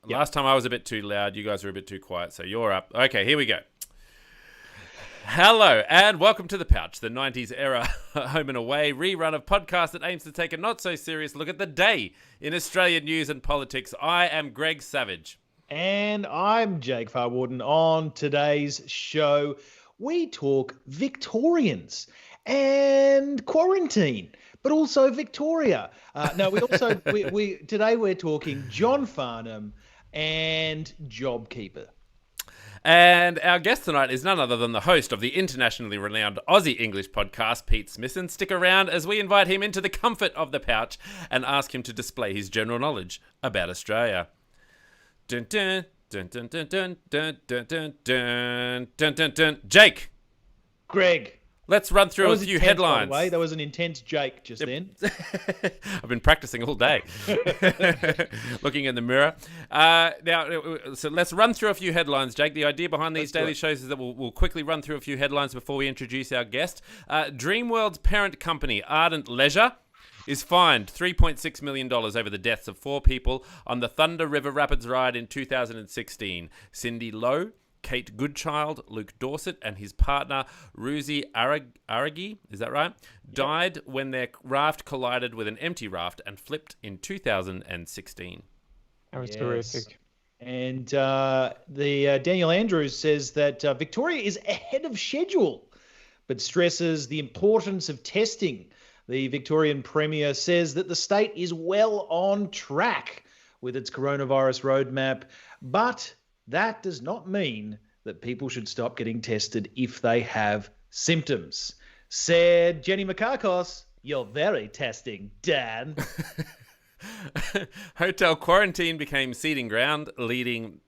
Last time I was a bit too loud. You guys were a bit too quiet, so you're up. Okay, here we go. Hello, and welcome to The Pouch, the 90s era home and away rerun of podcast that aims to take a not-so-serious look at the day in Australian news and politics. I am Greg Savage. And I'm Jake Farwarden. On today's show, we talk Victorians and quarantine, but also Victoria. Today we're talking John Farnham and JobKeeper. And our guest tonight is none other than the host of the internationally renowned Aussie English Podcast, Pete Smissen. Stick around as we invite him into the comfort of the pouch and ask him to display his general knowledge about Australia. Dun, dun, dun, dun, dun, dun, dun, dun, dun, dun, dun, dun, dun. Jake. Greg. Let's run through a few headlines. By the way. That was an intense Jake just then. I've been practicing all day, looking in the mirror. So let's run through a few headlines, Jake. The idea behind these daily shows is that we'll quickly run through a few headlines before we introduce our guest. Dreamworld's parent company, Ardent Leisure, is fined $3.6 million over the deaths of 4 people on the Thunder River Rapids ride in 2016. Cindy Lowe, Kate Goodchild, Luke Dorset, and his partner, Ruzi Aragi, is that right? Yep. Died when their raft collided with an empty raft and flipped in 2016. That was terrific. And Daniel Andrews says that Victoria is ahead of schedule, but stresses the importance of testing. The Victorian Premier says that the state is well on track with its coronavirus roadmap, but that does not mean that people should stop getting tested if they have symptoms. Said Jenny Makakos, "You're very testing, Dan." Hotel quarantine became seeding ground, leading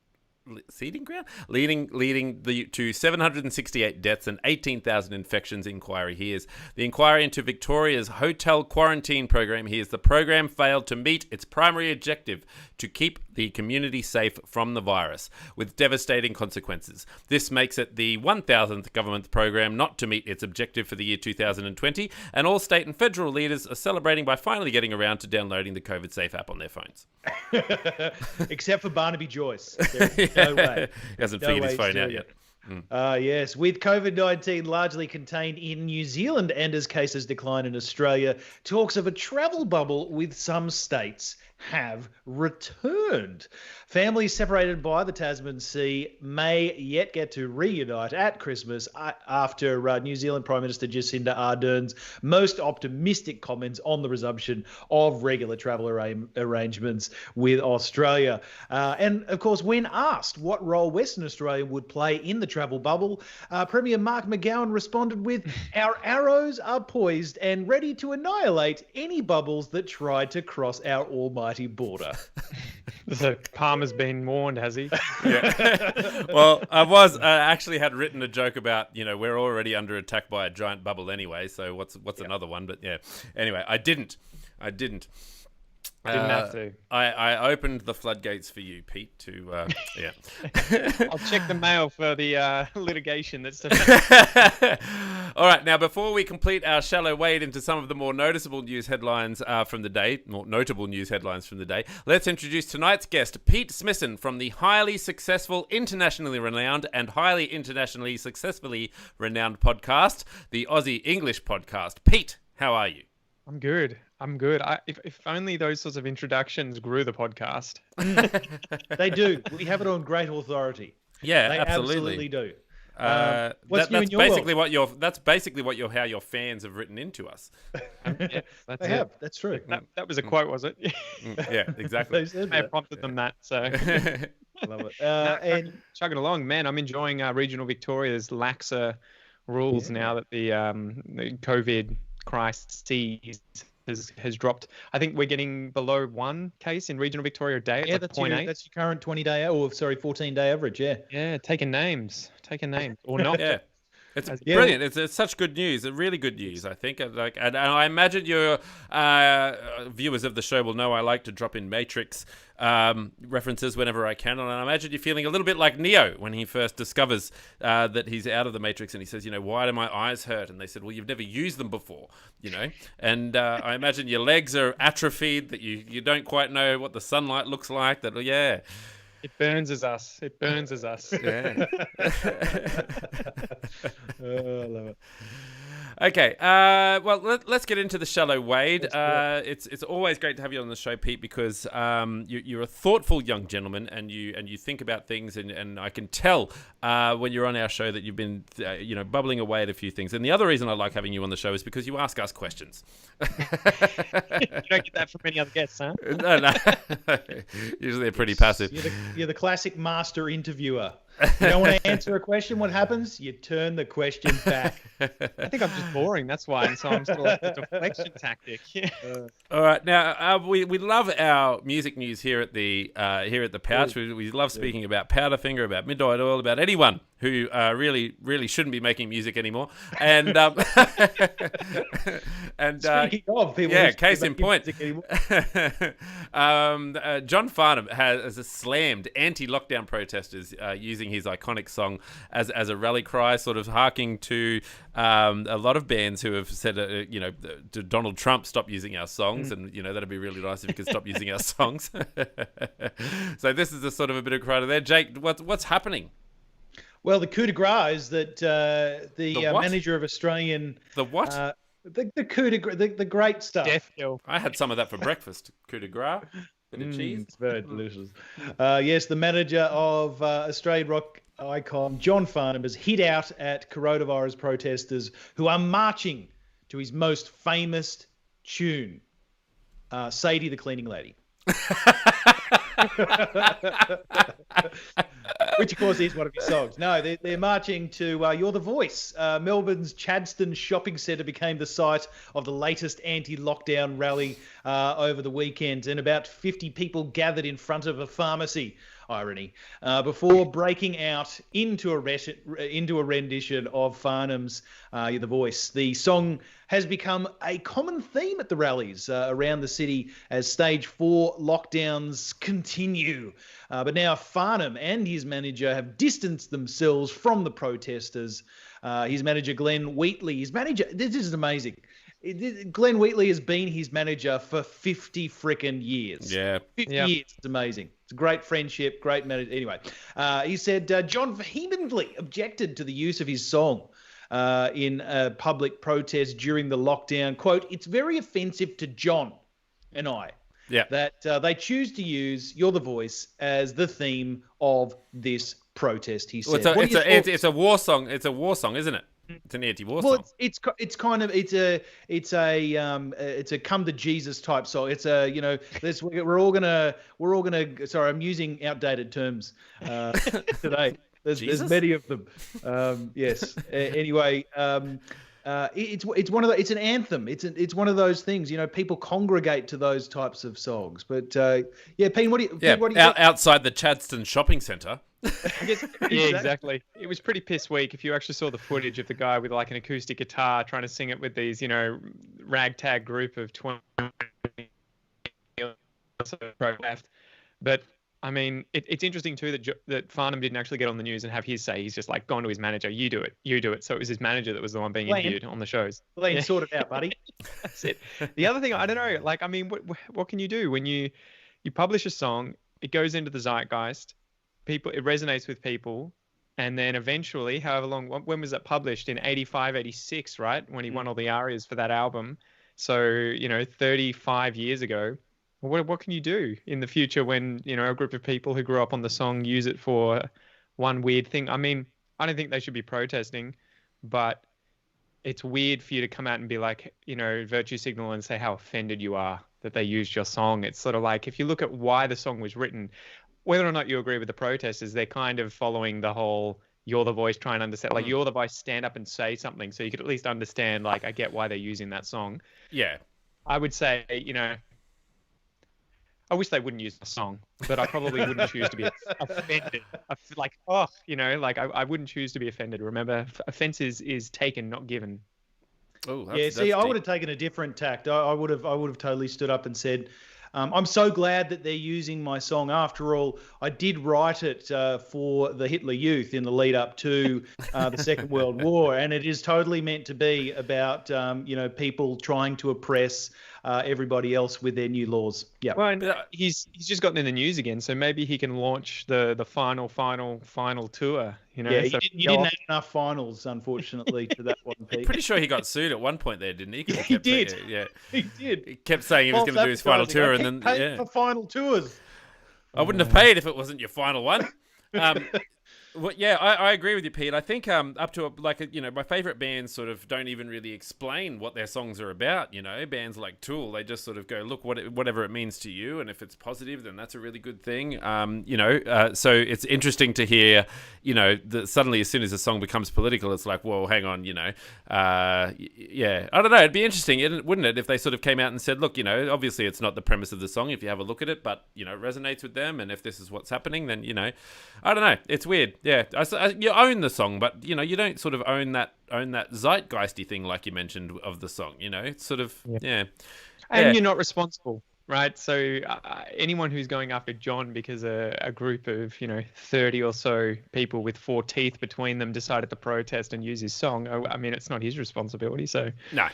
to 768 deaths and 18,000 infections, inquiry hears. The inquiry into Victoria's hotel quarantine program hears the program failed to meet its primary objective to keep the community safe from the virus, with devastating consequences. This makes it the 1,000th government program not to meet its objective for the year 2020, and all state and federal leaders are celebrating by finally getting around to downloading the COVID Safe app on their phones. Except for Barnaby Joyce. No way. He hasn't figured his phone out yet. Yes, with COVID-19 largely contained in New Zealand and as cases decline in Australia, talks of a travel bubble with some states have returned. Families separated by the Tasman Sea may yet get to reunite at Christmas after New Zealand Prime Minister Jacinda Ardern's most optimistic comments on the resumption of regular travel arrangements with Australia. And, of course, when asked what role Western Australia would play in the travel bubble, Premier Mark McGowan responded with, "Our arrows are poised and ready to annihilate any bubbles that try to cross our almighty border." So Palmer's been warned, has he? Yeah. Well, I actually had written a joke about, we're already under attack by a giant bubble anyway, so what's another one? But yeah. Anyway, I didn't. Didn't have to. I opened the floodgates for you, Pete, to, yeah. I'll check the mail for the litigation that's... All right, now before we complete our shallow wade into some of the more noticeable news headlines from the day, more notable news headlines from the day, let's introduce tonight's guest, Pete Smissen, from the highly successful, internationally renowned and highly internationally successfully renowned podcast, the Aussie English Podcast. Pete, how are you? I'm good. If only those sorts of introductions grew the podcast. They do. We have it on great authority. Yeah, they absolutely do. That's basically what how your fans have written into us. Yeah, that's they have. That's true. That was a quote, was it? Yeah, exactly. I prompted them that. So love it. And chugging along, man. I'm enjoying regional Victoria's laxer rules now that the COVID crisis has dropped. I think we're getting below 1 case in regional Victoria a day. Yeah, that's your current 14-day average. Yeah, taking names or not. Yeah. It's brilliant. It's such good news. Really good news, I think. And I imagine your viewers of the show will know I like to drop in Matrix references whenever I can. And I imagine you're feeling a little bit like Neo when he first discovers that he's out of the Matrix, and he says, why do my eyes hurt? And they said, well, you've never used them before, And I imagine your legs are atrophied, that you don't quite know what the sunlight looks like. It burns as us. It burns as us. Yeah. Oh, I love it. Okay, well, let's get into the shallow Wade. It's always great to have you on the show, Pete, because you're a thoughtful young gentleman, and you think about things, and I can tell when you're on our show that you've been bubbling away at a few things. And the other reason I like having you on the show is because you ask us questions. You don't get that from any other guests, huh? No. Usually they're pretty passive. You're the classic master interviewer. You don't want to answer a question, what happens? You turn the question back. I think I'm just boring. That's why. And so I'm still like the deflection tactic. All right, now we love our music news here at the Pouch. We love speaking about Powderfinger, about Midnight Oil, about anyone who really shouldn't be making music anymore. And and Speaking of people, case in point, John Farnham has slammed anti-lockdown protesters using his iconic song as a rally cry, sort of harking to a lot of bands who have said, to Donald Trump, stop using our songs, and that'd be really nice if you could stop using our songs. So this is a sort of a bit of cry to there. Jake, what's happening? Well, the coup de grace is that the manager of Australian... The what? The coup de grace, the great stuff. Death kill. I had some of that for breakfast. Coup de grace, bit of cheese. It's very delicious. Yes, the manager of Australian rock icon John Farnham has hit out at coronavirus protesters who are marching to his most famous tune, Sadie the Cleaning Lady. Which, of course, is one of his songs. No, they're marching to You're the Voice. Melbourne's Chadstone Shopping Centre became the site of the latest anti-lockdown rally over the weekend, and about 50 people gathered in front of a pharmacy. Irony. Before breaking out into a rendition of Farnham's You're the Voice. The song has become a common theme at the rallies around the city as stage 4 lockdowns continue. But now Farnham and his manager have distanced themselves from the protesters. His manager, Glenn Wheatley, this is amazing. Glenn Wheatley has been his manager for 50 frickin' years. Yeah. 50 years. It's amazing. It's a great friendship, great manager. Anyway, he said John vehemently objected to the use of his song in a public protest during the lockdown. Quote, it's very offensive to John and I that they choose to use You're the Voice as the theme of this protest, he said. Well, it's a war song. It's a war song, isn't it? It's an anti-war song. Well, it's kind of it's a come to Jesus type song. It's a we're all gonna. Sorry, I'm using outdated terms today. There's many of them. Yes. Anyway, it's one of it's an anthem. It's one of those things. People congregate to those types of songs. But Pete, what do you think? Outside the Chadstone Shopping Centre. Exactly. It was pretty piss weak. If you actually saw the footage of the guy with like an acoustic guitar trying to sing it with these, ragtag group of 20 But I mean, it's interesting too that Farnham didn't actually get on the news and have his say. He's just like gone to his manager. You do it. So it was his manager that was the one being interviewed on the shows. Sort it out, buddy. That's it. The other thing, I don't know. Like, I mean, what can you do when you publish a song? It goes into the zeitgeist. It resonates with people, and then eventually, however long, when was that published? In 85, 86, right? When he won all the arias for that album. So, 35 years ago. What can you do in the future when, a group of people who grew up on the song use it for one weird thing? I mean, I don't think they should be protesting, but it's weird for you to come out and be like, virtue signal and say how offended you are that they used your song. It's sort of like, if you look at why the song was written, whether or not you agree with the protesters, they're kind of following the whole You're the Voice, trying to understand, like, You're the Voice, stand up and say something so you could at least understand, like, I get why they're using that song. Yeah. I would say, I wish they wouldn't use the song, but I probably wouldn't choose to be offended. I wouldn't choose to be offended. Remember, offense is taken, not given. Oh, I would have taken a different tact. I would have totally stood up and said, I'm so glad that they're using my song. After all, I did write it for the Hitler Youth in the lead up to the Second World War, and it is totally meant to be about people trying to oppress everybody else with their new laws. Yeah. Well, and he's just gotten in the news again, so maybe he can launch the final tour. You know, Yeah, so you didn't have enough finals, unfortunately, to that one, Pete. Pretty sure he got sued at one point there, didn't he? 'Cause He did. Yeah, He did. he kept saying he was going to do his final tour, and then paying for final tours. I wouldn't have paid if it wasn't your final one. Well, yeah, I agree with you, Pete. I think up to my favorite bands sort of don't even really explain what their songs are about. You know, bands like Tool, they just sort of go, look, whatever it means to you, and if it's positive, then that's a really good thing. So it's interesting to hear, that suddenly as soon as a song becomes political, it's like, well, hang on, yeah, I don't know. It'd be interesting, wouldn't it, if they sort of came out and said, look, obviously it's not the premise of the song if you have a look at it, but it resonates with them, and if this is what's happening, then I don't know. It's weird. Yeah, you own the song, but you don't sort of own that zeitgeisty thing like you mentioned of the song. It's sort of yeah. And you're not responsible, right? So anyone who's going after John because a group of 30 or so people with 4 teeth between them decided to protest and use his song, I mean, it's not his responsibility. So no.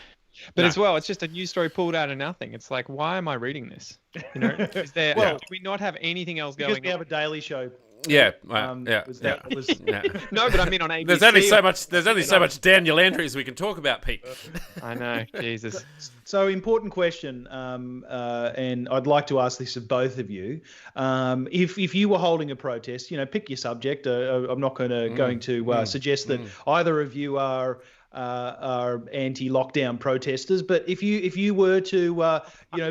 But as well, it's just a news story pulled out of nothing. It's like, why am I reading this? Is there? Do we not have anything else going on? Because we have a daily show. Yeah, No, but I mean on ABC. There's only so much Daniel Andrews we can talk about, Pete. I know, Jesus. So important question, and I'd like to ask this of both of you. If you were holding a protest, pick your subject. I'm not going to suggest that either of you are anti-lockdown protesters, but if you were to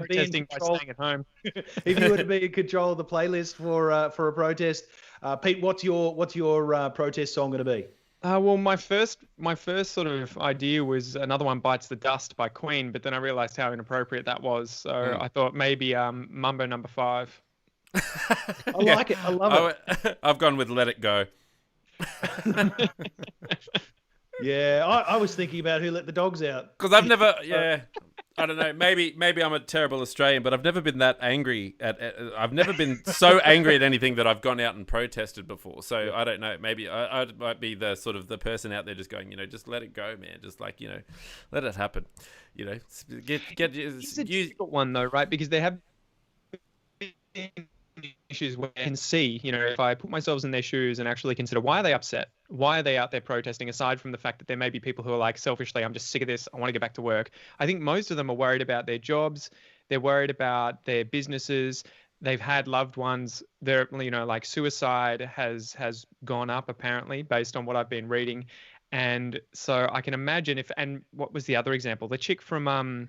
be in control, by staying at home. if you were to be in control of the playlist for a protest, Pete, what's your protest song going to be? Well, my first sort of idea was Another One Bites the Dust by Queen, but then I realised how inappropriate that was, so I thought maybe Mambo No. 5. I like it. I love it. I've gone with Let It Go. Yeah, I was thinking about Who Let the Dogs Out. Because I've never, I don't know. Maybe I'm a terrible Australian, but I've never been that angry I've never been so angry at anything that I've gone out and protested before. So I don't know. Maybe I might be the sort of the person out there just going, just let it go, man. Just like let it happen. It's a difficult one though, right? Because they have issues where I can see, if I put myself in their shoes and actually consider why are they upset? Why are they out there protesting, aside from the fact that there may be people who are like, selfishly, I'm just sick of this, I want to get back to work. I think most of them are worried about their jobs. They're worried about their businesses. They've had loved ones. They're, like suicide has gone up apparently based on what I've been reading. And so I can imagine and what was the other example? The chick from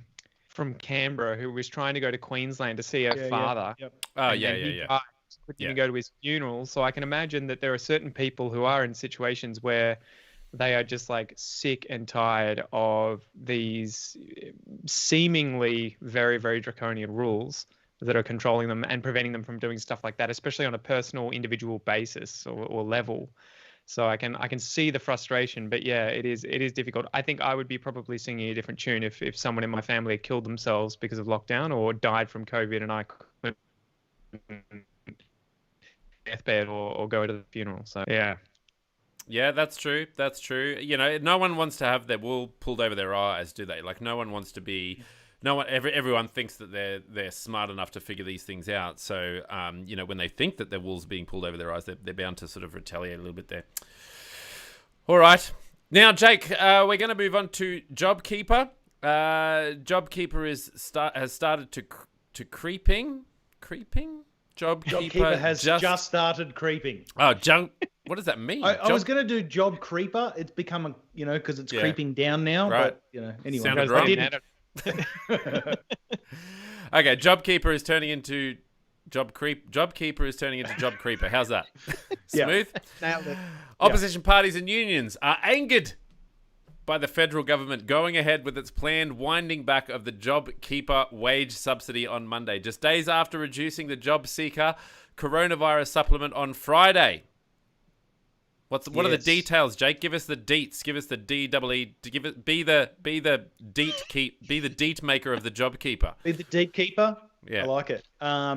Canberra who was trying to go to Queensland to see her father. Yeah. Yep. Oh, yeah. Couldn't even go to his funeral. So I can imagine that there are certain people who are in situations where they are just like sick and tired of these seemingly very, very draconian rules that are controlling them and preventing them from doing stuff like that, especially on a personal, individual basis or level. So I can see the frustration, but yeah, it is difficult. I think I would be probably singing a different tune if someone in my family had killed themselves because of lockdown or died from COVID and I couldn't deathbed or go to the funeral. So yeah. Yeah, that's true. That's true. No one wants to have their wool pulled over their eyes, do they? Like no one wants to be. Everyone thinks that they're smart enough to figure these things out. So, when they think that their wool's being pulled over their eyes, they're bound to sort of retaliate a little bit there. All right. Now, Jake, we're going to move on to JobKeeper. JobKeeper has started to creeping. JobKeeper has just started creeping. Oh, what does that mean? I was going to do Job Creeper. It's become because it's creeping down now. Right. But anyway, sounded I wrong. didn't. Okay, JobKeeper is turning into JobKeeper is turning into Job Creeper. How's that? Smooth? Nailed it. Opposition parties and unions are angered by the federal government going ahead with its planned winding back of the JobKeeper wage subsidy on Monday, just days after reducing the job seeker coronavirus supplement on Friday. What are the details, Jake? Give us the deets. Give us the DEE. Be the deet maker of the JobKeeper. Be the deet keeper. Yeah. I like it.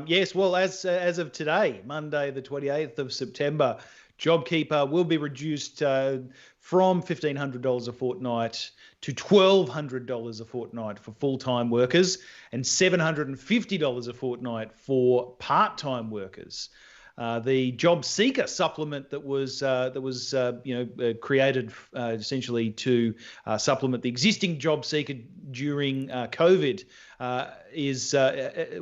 Yes, well, as of today, Monday, the 28th of September, JobKeeper will be reduced from $1,500 a fortnight to $1,200 a fortnight for full-time workers and $750 a fortnight for part-time workers. The job seeker supplement that was created essentially to supplement the existing job seeker during COVID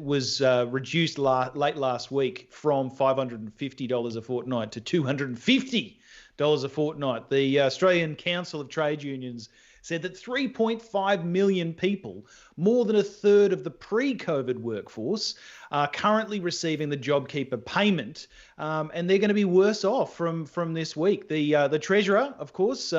was reduced late last week from $550 a fortnight to $250 a fortnight. The Australian Council of Trade Unions said that 3.5 million people, more than a third of the pre-COVID workforce, are currently receiving the JobKeeper payment, and they're going to be worse off from this week. The Treasurer, of course,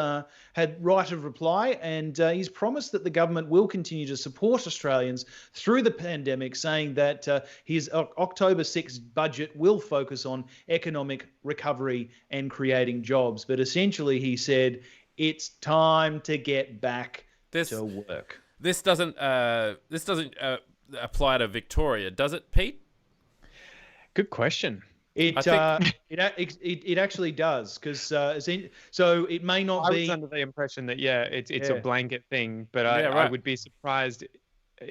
had right of reply, and he's promised that the government will continue to support Australians through the pandemic, saying that his October 6th budget will focus on economic recovery and creating jobs. But essentially, he said, it's time to get back to work. This doesn't apply to Victoria, does it, Pete? Good question. It actually does, because so it may not be. I was under the impression that it's a blanket thing, but right. I would be surprised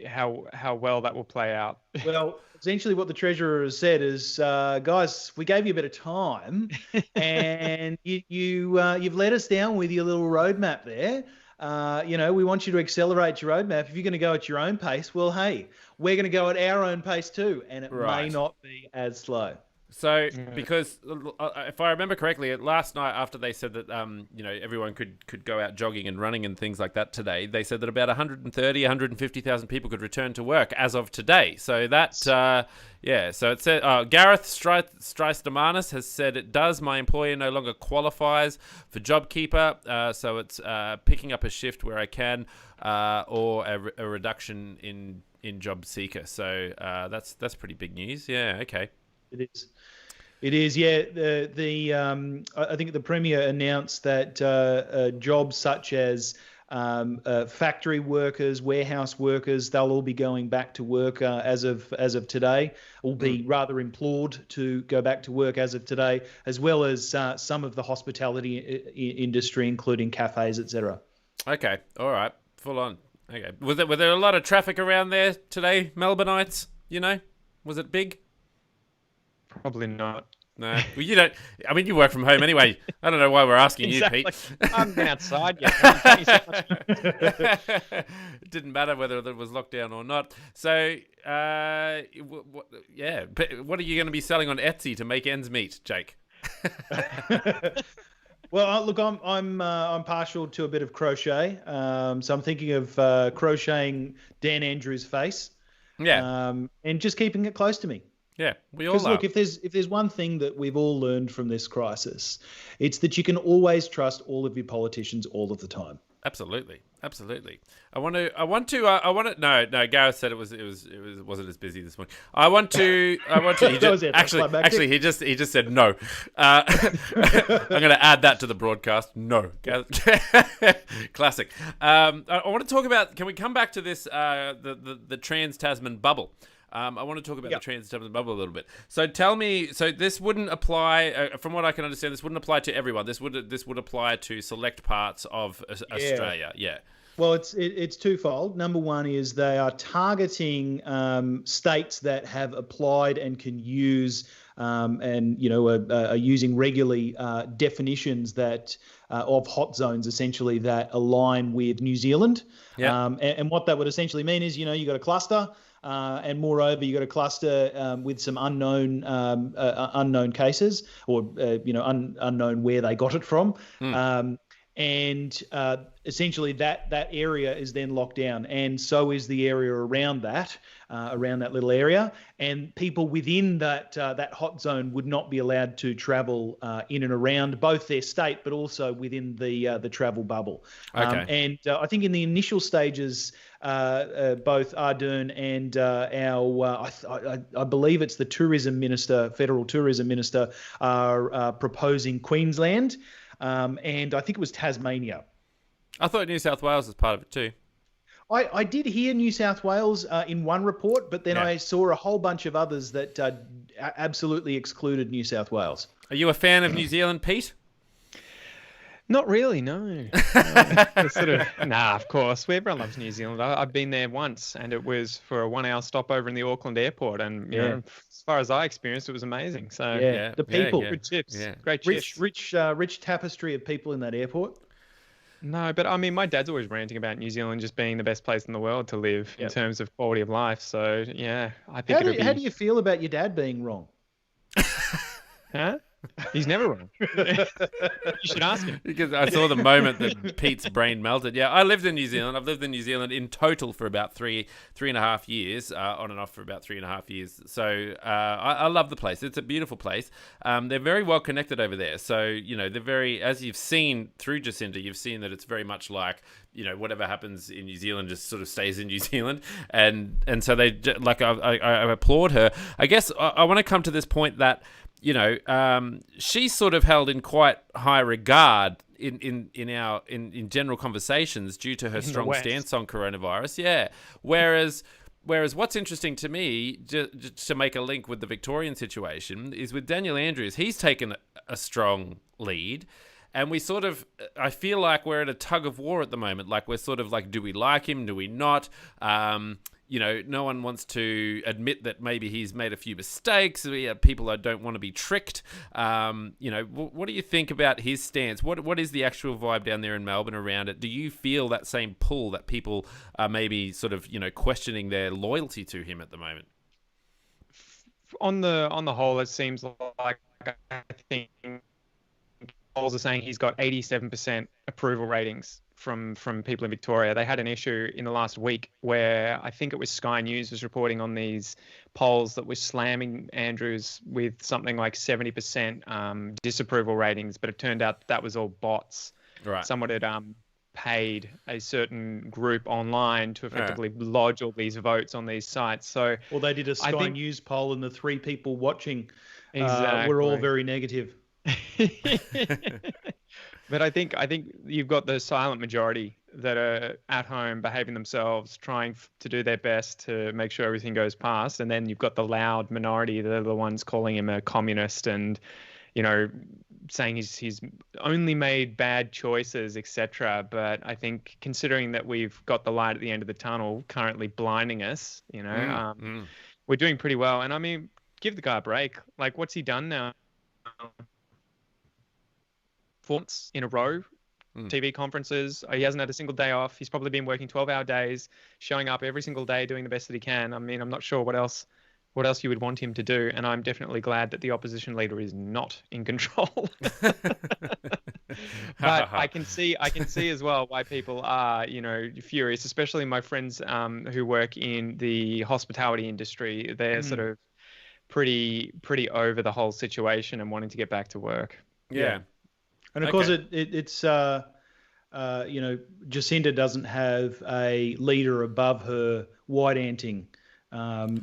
how well that will play out. Well, essentially what the Treasurer has said is, guys, we gave you a bit of time, and you've let us down with your little roadmap there. We want you to accelerate your roadmap. If you're going to go at your own pace, well, hey, we're going to go at our own pace too, and it may not be as slow. So, because if I remember correctly, last night after they said that everyone could go out jogging and running and things like that today, they said that about 150,000 people could return to work as of today. So that, so it said Gareth Strystamanis has said it does. My employer no longer qualifies for JobKeeper, so it's picking up a shift where I can, or a reduction in job seeker. So that's pretty big news. Yeah. Okay. It is, yeah. I think the Premier announced that jobs such as factory workers, warehouse workers, they'll all be going back to work as of today, will be rather implored to go back to work as of today, as well as some of the hospitality industry, including cafes, etc. Okay, all right, full on. Okay, were there a lot of traffic around there today, Melbourneites? Was it big? Probably not. No, well, you don't. I mean, you work from home anyway. I don't know why we're asking exactly. you, Pete. I'm outside. It didn't matter whether it was lockdown or not. So, but what are you going to be selling on Etsy to make ends meet, Jake? Well, look, I'm partial to a bit of crochet. So I'm thinking of crocheting Dan Andrews' face. Yeah. And just keeping it close to me. Yeah, we all are. Look, if there's one thing that we've all learned from this crisis, it's that you can always trust all of your politicians all of the time. Absolutely. No, Gareth said it wasn't as busy this morning. I want to. Actually, he just said no. I'm going to add that to the broadcast. No, classic. I want to talk about. Can we come back to this? The trans-tasman bubble. I want to talk about the trans-tasman bubble a little bit. So tell me, so this wouldn't apply, from what I can understand, this wouldn't apply to everyone. This would apply to select parts of Australia. Yeah. Well, it's twofold. Number one is they are targeting states that have applied and can use and are using regularly definitions that of hot zones essentially that align with New Zealand. Yeah. And what that would essentially mean is you got a cluster. And moreover, you got a cluster with some unknown cases, or unknown where they got it from, and essentially that area is then locked down, and so is the area around that little area, and people within that hot zone would not be allowed to travel in and around both their state, but also within the travel bubble. Okay. And I think in the initial stages, both Ardern and I believe it's the federal tourism minister, are proposing Queensland, and I think it was Tasmania. I thought New South Wales was part of it too. I did hear New South Wales in one report, but then I saw a whole bunch of others that absolutely excluded New South Wales. Are you a fan of New Zealand, Pete? Not really, no. Of course. Everyone loves New Zealand. I've been there once, and it was for a 1 hour stopover in the Auckland airport. And, you know, as far as I experienced, it was amazing. So, the people. Good chips. Yeah. Great chips. Rich tapestry of people in that airport. No, but I mean, my dad's always ranting about New Zealand just being the best place in the world to live in terms of quality of life. So, yeah, I think How do you feel about your dad being wrong? Huh? He's never wrong. You should ask him. Because I saw the moment that Pete's brain melted. Yeah, I lived in New Zealand. I've lived in New Zealand in total for about three and a half years, on and off for about 3.5 years. So I love the place. It's a beautiful place. They're very well connected over there. So, you know, they're very, as you've seen through Jacinda, you've seen that it's very much like, you know, whatever happens in New Zealand just sort of stays in New Zealand. And so they, like, I applaud her. I guess I want to come to this point that, you know, she's sort of held in quite high regard in general conversations due to her strong stance on coronavirus. Yeah. Whereas what's interesting to me, to make a link with the Victorian situation, is with Daniel Andrews. He's taken a strong lead. And we sort of, I feel like we're at a tug of war at the moment. Like, we're sort of like, do we like him? Do we not? You know, no one wants to admit that maybe he's made a few mistakes. People don't want to be tricked. You know, what do you think about his stance? What is the actual vibe down there in Melbourne around it? Do you feel that same pull that people are maybe sort of, you know, questioning their loyalty to him at the moment? On the whole, it seems like, I think polls are saying he's got 87% approval ratings from people in Victoria. They had an issue in the last week where I think it was Sky News was reporting on these polls that was slamming Andrews with something like 70% disapproval ratings, but it turned out that was all bots. Right. Someone had paid a certain group online to effectively lodge all these votes on these sites. So, well, they did a Sky News poll, and the 3 people watching were all very negative. But I think you've got the silent majority that are at home behaving themselves, trying to do their best to make sure everything goes past, and then you've got the loud minority that are the ones calling him a communist and, you know, saying he's only made bad choices, etc. But I think, considering that we've got the light at the end of the tunnel currently blinding us, you know, we're doing pretty well. And I mean, give the guy a break. Like, what's he done now? 4 months in a row, TV conferences. He hasn't had a single day off. He's probably been working 12-hour days, showing up every single day, doing the best that he can. I mean, I'm not sure what else you would want him to do. And I'm definitely glad that the opposition leader is not in control. But I can see as well why people are, you know, furious, especially my friends who work in the hospitality industry. They're sort of pretty over the whole situation and wanting to get back to work. Yeah. And of course, it's you know, Jacinda doesn't have a leader above her white-anting,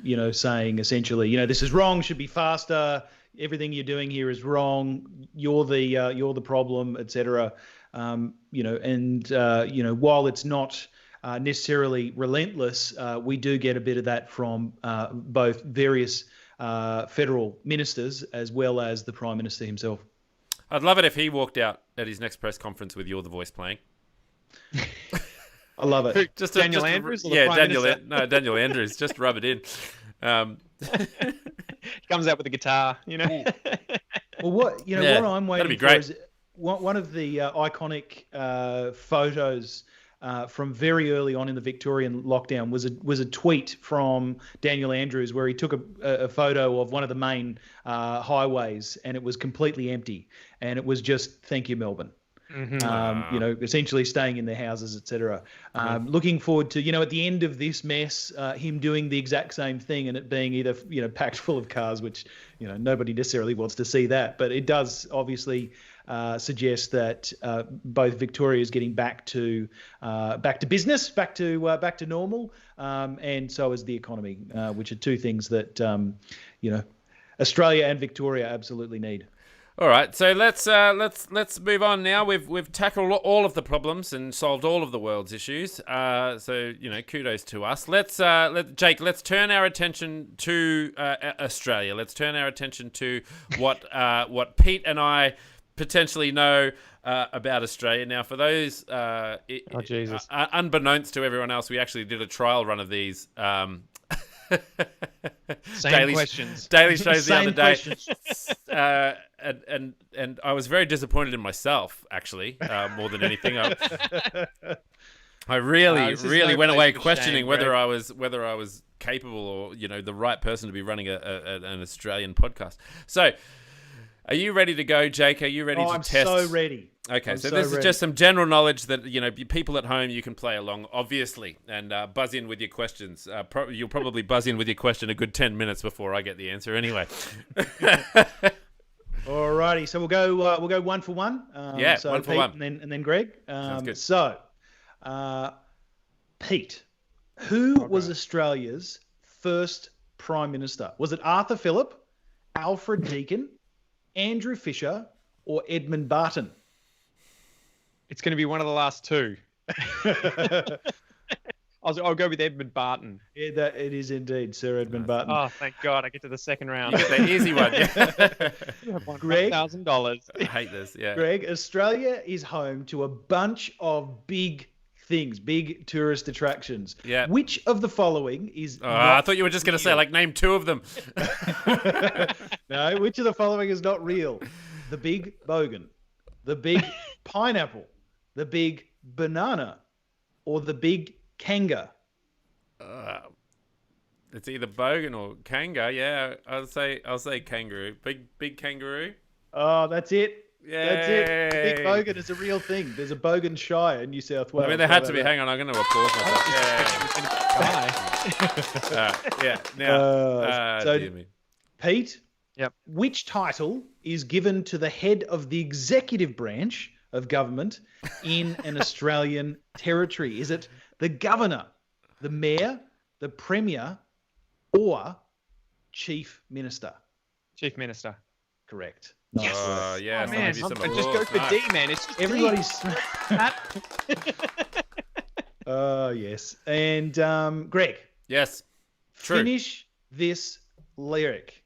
you know, saying essentially, you know, this is wrong, should be faster, everything you're doing here is wrong, you're the problem, etc. You know, and you know, while it's not necessarily relentless, we do get a bit of that from both various federal ministers as well as the Prime Minister himself. I'd love it if he walked out at his next press conference with "You're the Voice" playing. I love it. Just Daniel Andrews? Daniel Andrews. Just rub it in. He comes out with a guitar, you know. Well, what I'm waiting for is one of the iconic photos from very early on in the Victorian lockdown was a tweet from Daniel Andrews where he took a photo of one of the main highways, and it was completely empty, and it was just "Thank you, Melbourne." You know, essentially staying in their houses, etc. Looking forward to, you know, at the end of this mess, him doing the exact same thing, and it being either, you know, packed full of cars, which, you know, nobody necessarily wants to see that, but it does obviously suggest that both Victoria is getting back to business, back to normal, and so is the economy, which are two things that you know, Australia and Victoria absolutely need. All right, so let's move on now. We've tackled all of the problems and solved all of the world's issues. So kudos to us. Jake, let's turn our attention to Australia. Let's turn our attention to what Pete and I potentially know about Australia. Now, for those Jesus. Unbeknownst to everyone else, we actually did a trial run of these. Same questions. Daily shows the Same other day. And I was very disappointed in myself, actually, more than anything. I really went away questioning whether I was capable or the right person to be running an Australian podcast. So, are you ready to go, Jake? Are you ready to test? I'm so ready. Okay, so this is just some general knowledge that people at home, you can play along, obviously, and buzz in with your questions. You'll probably buzz in with your question a good 10 minutes before I get the answer, anyway. Alrighty, so we'll go one for one. So one for Pete one, and then Greg. Sounds good. So, Pete, who was Australia's first Prime Minister? Was it Arthur Phillip, Alfred Deakin, Andrew Fisher, or Edmund Barton? It's going to be one of the last two. I'll go with Edmund Barton. Yeah, it is indeed Sir Edmund Barton. Oh, thank God! I get to the second round. You get the easy one. Yeah. Greg, $1,000. I hate this. Yeah. Greg, Australia is home to a bunch of big things, big tourist attractions. Yeah. Which of the following is? I thought you were just going to say name two of them. No, which of the following is not real? The big bogan, the big pineapple, the big banana, or the big kanga? It's either bogan or kanga. Yeah, I'll say kangaroo. Big kangaroo. Oh, that's it. Yeah, that's it. The big bogan is a real thing. There's a bogan shire in New South Wales. I mean, there had to be. Hang on, I'm going to applause myself. Yeah. Now, so, dear me. Pete. Yep. Which title is given to the head of the executive branch of government in an Australian territory? Is it the governor, the mayor, the premier, or chief minister? Chief Minister. Correct. Nice work. Yeah. Oh, man, some just go for D, man. It's just Everybody's. D. Oh, yes. And Greg. Yes. True. Finish this lyric.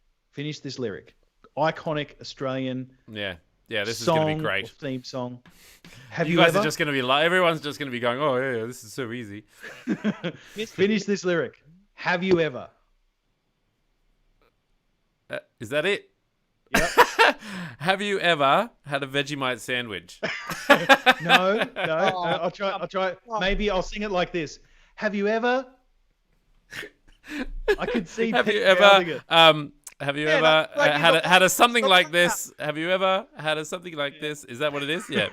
Iconic Australian. Yeah. This is going to be great. Or theme song. You guys are just going to be like, everyone's just going to be going, oh yeah, this is so easy. Finish this lyric. Have you ever? Is that it? Yep. Have you ever had a Vegemite sandwich? No. I'll try. Maybe I'll sing it like this. Have you ever? I could see. Have you ever had a something like this? Have you ever had a something like this? Is that what it is? Yeah.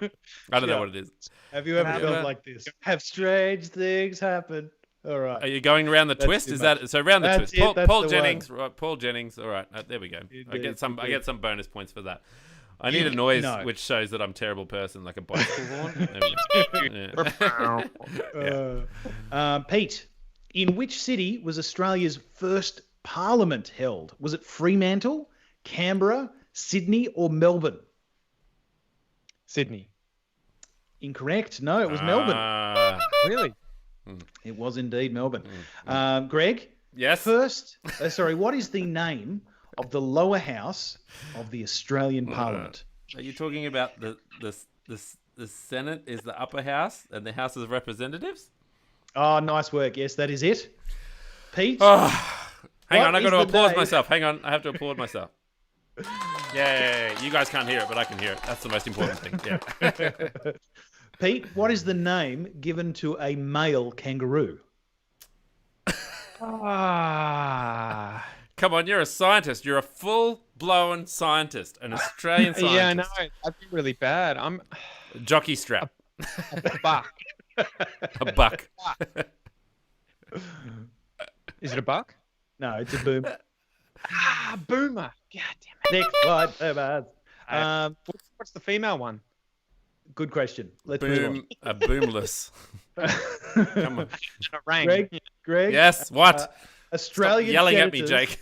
I don't know what it is. Have you ever felt like this? Have strange things happen? All right. Are you going around the twist? Is that so? Round the twist. Paul Jennings. Right, Paul Jennings. All right. There we go. I get some bonus points for that. I need a noise which shows that I'm a terrible person, like a bicycle horn. Yeah. Pete, in which city was Australia's first Parliament held? Was it Fremantle, Canberra, Sydney, or Melbourne? Sydney. Incorrect. No, it was Melbourne. Really? It was indeed Melbourne. Greg? Yes? What is the name of the lower house of the Australian Parliament? Are you talking about the Senate is the upper house and the House of Representatives? Oh, nice work. Yes, that is it. Pete? Hang on, I've got to applaud myself. Hang on, I have to applaud myself. Yeah. You guys can't hear it, but I can hear it. That's the most important thing. Yeah. Pete, what is the name given to a male kangaroo? Come on, you're a scientist. You're a full-blown scientist, an Australian scientist. Yeah, I know. That'd be really bad. I'm jockey strap. a buck. A buck. Is it a buck? No, it's a boom. Boomer. God damn it. Next slide. What's the female one? Good question. Let's move on. A boomless. Come on. Rank. Greg? Yes, what? Australian Stop yelling senators, at me, Jake.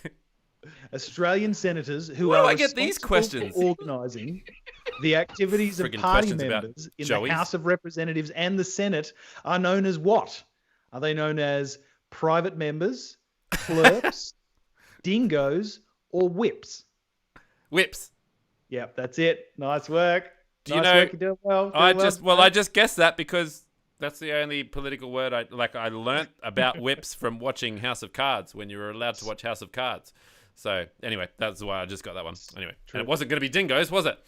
Australian senators who Where do are I get these responsible questions? for organising the activities of Friggin' party questions about members in Joeys. the House of Representatives and the Senate are known as what? Are they known as private members, clerks, dingoes, or whips? Whips. Yep, that's it. Nice work. Do you nice know? work. You're doing well. I just guessed that because that's the only political word I learnt about whips from watching House of Cards when you were allowed to watch House of Cards. So anyway, that's why I just got that one. Anyway, and it wasn't going to be dingoes, was it?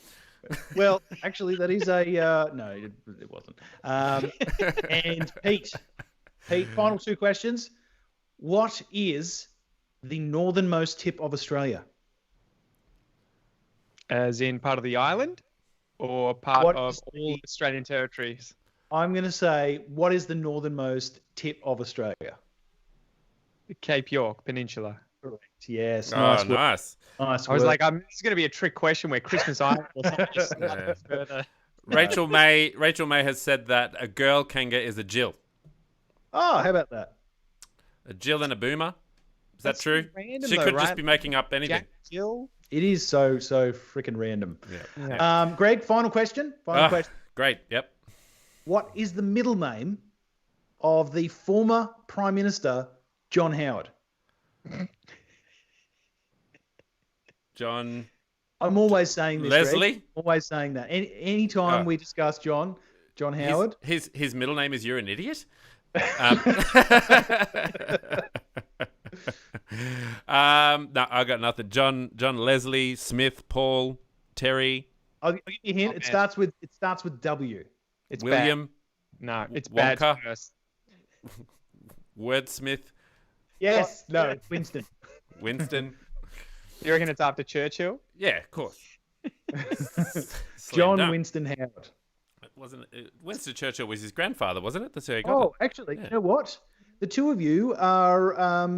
Well, actually, that is a no. It wasn't. And Pete, final two questions. What is the northernmost tip of Australia? As in part of the island or part What of is all Australian territories? I'm going to say, what is the northernmost tip of Australia? The Cape York Peninsula. Correct. Yes. Oh, Nice. Work. nice. Nice. I was work. like, this is going to be a trick question where Christmas Island or something just further. Rachel May has said that a girl kanga is a Jill. Oh, how about that? A Jill and a boomer. Is that That's true? random She though, could just right? be making up anything. Jack Jill. It is so freaking random. Yeah. Greg, final question. Final question. Great. Yep. What is the middle name of the former Prime Minister, John Howard? John I'm always saying this, Leslie? Greg. Always saying that. Anytime we discuss John Howard. His middle name is You're an Idiot? No, I got nothing. John Leslie, Smith, Paul, Terry, I'll give you a hint. Oh, It man. starts with W. It's William, bad. No, it's Wonka. bad first. Wordsmith, Yes. No, it's Winston. Winston. You reckon it's after Churchill? Yeah, of course. John No, Winston Howard. it wasn't. Winston Churchill was his grandfather, wasn't it? That's how he got Oh, it. actually, Yeah. you know what? The two of you are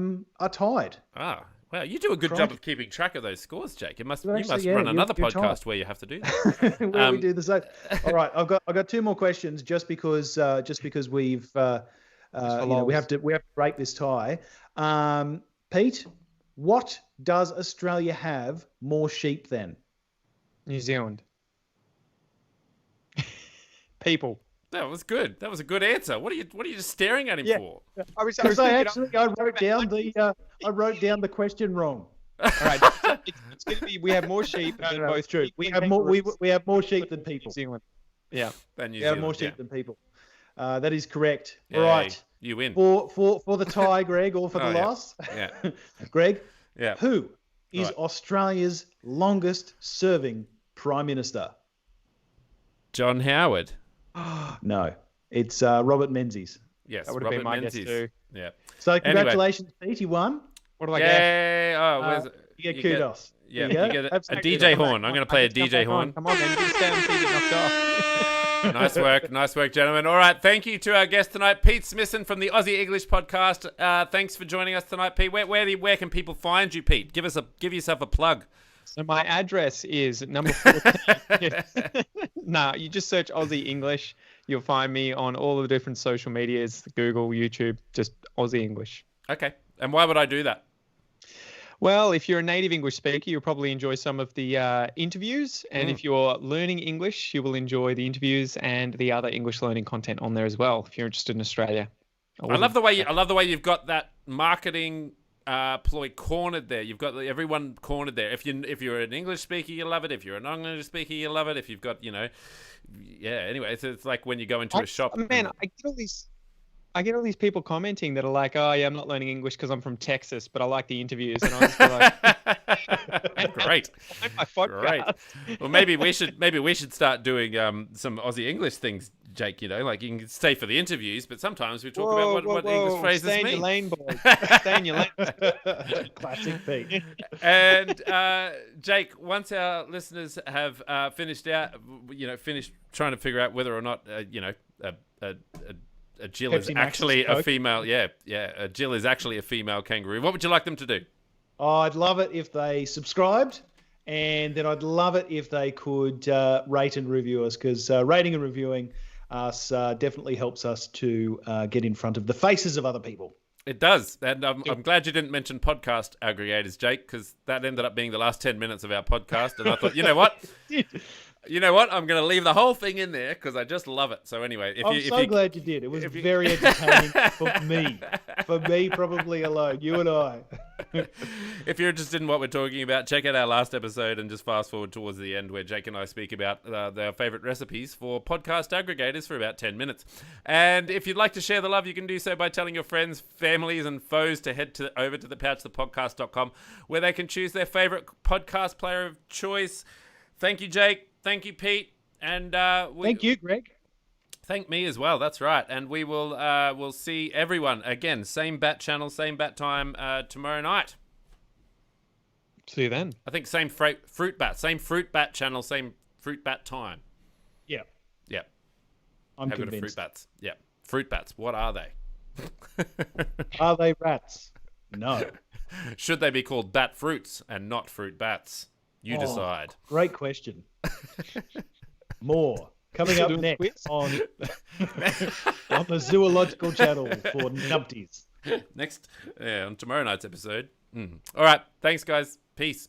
tied. Ah, wow! You do a good Crikey. job of keeping track of those scores, Jake. You must Well, actually, yeah, run you're- another you're podcast tied. where you have to do that. Where we do the same. All right, I've got two more questions just because we've we have to break this tie. Pete, what does Australia have more sheep than? New Zealand. People. That was good. That was a good answer. What are you just staring at him Yeah. for? Because I wrote down the question wrong. All right. It's going to be. We have more sheep than No, both. it's true. sheep We and have more. kangaroos. We have more sheep New than people. Zealand. Yeah. Than New We have Zealand, more sheep yeah. than people. That is correct. Yay, All right. You win. For the tie, Greg, or for Oh, the yeah. loss. Yeah. Greg, Yeah. who is Right. Australia's longest serving Prime Minister? John Howard. No, it's Robert Menzies. Yes. That would have Robert been my guess Menzies. too. Yeah. So congratulations, Pete. You won. What do I get? Yay! Oh, where's You get kudos. Yeah, There you get a Absolutely. DJ horn. I'm going to play a DJ horn. Come on, man. You can stay on until you get knocked off. Nice work, gentlemen. All right, thank you to our guest tonight, Pete Smissen from the Aussie English Podcast. Thanks for joining us tonight, Pete. Where can people find you, Pete? Give yourself a plug. So my address is number 14. Nah, you just search Aussie English. You'll find me on all the different social medias, Google, YouTube, just Aussie English. Okay, and why would I do that? Well, if you're a native English speaker, you'll probably enjoy some of the interviews. And if you're learning English, you will enjoy the interviews and the other English learning content on there as well, if you're interested in Australia. I love the way you've got that marketing ploy cornered there. You've got everyone cornered there. If you're an English speaker, you love it. If you're a non-English speaker, you love it. If you've got Anyway, it's like when you go into a shop. Man, I get all these people commenting that are like, "Oh yeah, I'm not learning English because I'm from Texas, but I like the interviews." And I just feel like, Great. my podcast. Great. Well, maybe we should start doing some Aussie English things, Jake. Like you can stay for the interviews, but sometimes we talk about what English phrases Stay in mean. your lane, boys. Stay in your lane. Classic Pete. And Jake, once our listeners have finished trying to figure out whether or not a Jill is Pepsi Max actually is a Coke. female. Yeah, a Jill is actually a female kangaroo. What would you like them to do? I'd love it if they subscribed, and then I'd love it if they could rate and review us, because rating and reviewing us definitely helps us to get in front of the faces of other people. It does. And I'm glad you didn't mention podcast aggregators, Jake, because that ended up being the last 10 minutes of our podcast. And I thought, you know what? I'm going to leave the whole thing in there because I just love it. So anyway, I'm glad you did. It was very entertaining for me. For me, probably alone. You and I. If you're interested in what we're talking about, check out our last episode and just fast forward towards the end where Jake and I speak about their favourite recipes for podcast aggregators for about 10 minutes. And if you'd like to share the love, you can do so by telling your friends, families and foes to head over to thepouchthepodcast.com where they can choose their favourite podcast player of choice. Thank you, Jake. Thank you, Pete. And thank you, Greg. Thank me as well. That's right. And we will we'll see everyone again. Same bat channel, same bat time tomorrow night. See you then. I think same fruit bat, same fruit bat channel, same fruit bat time. Yeah. Yeah. I'm Have convinced. Fruit bats. Yeah. Fruit bats. What are they? Are they rats? No. Should they be called bat fruits and not fruit bats? You decide. Great question. More coming up next on the Zoological Channel for numpties. Next, on tomorrow night's episode. All right. Thanks, guys. Peace.